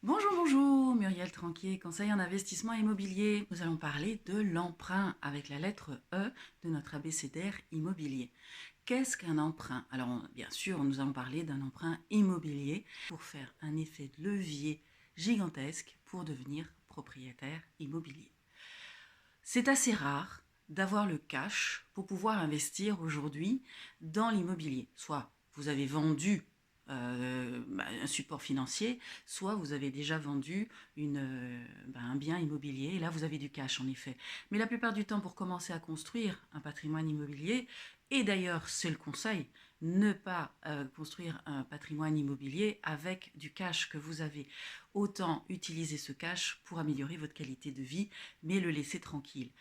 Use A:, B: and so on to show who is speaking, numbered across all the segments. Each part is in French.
A: Bonjour, bonjour, Muriel Tranquier, conseil en investissement immobilier. Nous allons parler de l'emprunt avec la lettre E de notre abécédaire immobilier. Qu'est-ce qu'un emprunt? Alors, bien sûr, nous allons parler d'un emprunt immobilier pour faire un effet de levier gigantesque pour devenir propriétaire immobilier. C'est assez rare d'avoir le cash pour pouvoir investir aujourd'hui dans l'immobilier. Soit vous avez vendu un support financier, soit vous avez déjà vendu un bien immobilier, et là vous avez du cash en effet. Mais la plupart du temps, pour commencer à construire un patrimoine immobilier, et d'ailleurs c'est le conseil, ne pas construire un patrimoine immobilier avec du cash que vous avez. Autant utiliser ce cash pour améliorer votre qualité de vie, mais le laisser tranquille.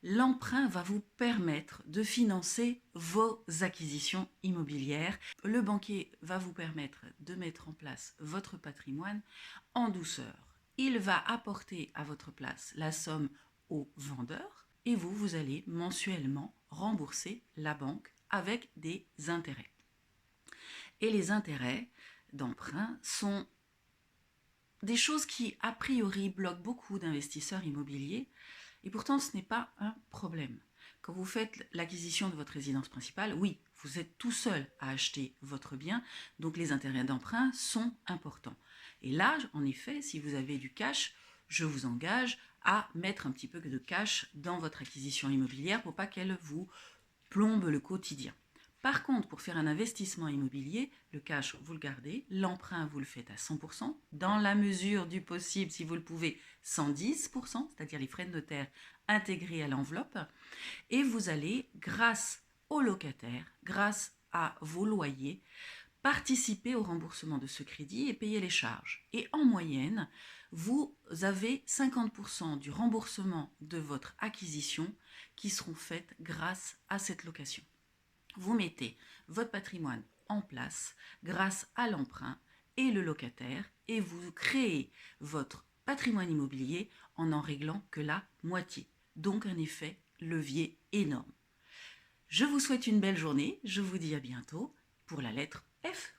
A: L'emprunt va vous permettre de financer vos acquisitions immobilières. Le banquier va vous permettre de mettre en place votre patrimoine en douceur. Il va apporter à votre place la somme au vendeur et vous allez mensuellement rembourser la banque avec des intérêts. Et les intérêts d'emprunt sont des choses qui, a priori, bloquent beaucoup d'investisseurs immobiliers, et pourtant ce n'est pas un problème. Quand vous faites l'acquisition de votre résidence principale, oui, vous êtes tout seul à acheter votre bien, donc les intérêts d'emprunt sont importants. Et là, en effet, si vous avez du cash, je vous engage à mettre un petit peu de cash dans votre acquisition immobilière pour pas qu'elle vous plombe le quotidien. Par contre, pour faire un investissement immobilier, le cash, vous le gardez, l'emprunt, vous le faites à 100%, dans la mesure du possible, si vous le pouvez, 110%, c'est-à-dire les frais de notaire intégrés à l'enveloppe, et vous allez, grâce aux locataires, grâce à vos loyers, participer au remboursement de ce crédit et payer les charges. Et en moyenne, vous avez 50% du remboursement de votre acquisition qui seront faites grâce à cette location. Vous mettez votre patrimoine en place grâce à l'emprunt et le locataire et vous créez votre patrimoine immobilier en réglant que la moitié. Donc un effet levier énorme. Je vous souhaite une belle journée, je vous dis à bientôt pour la lettre F.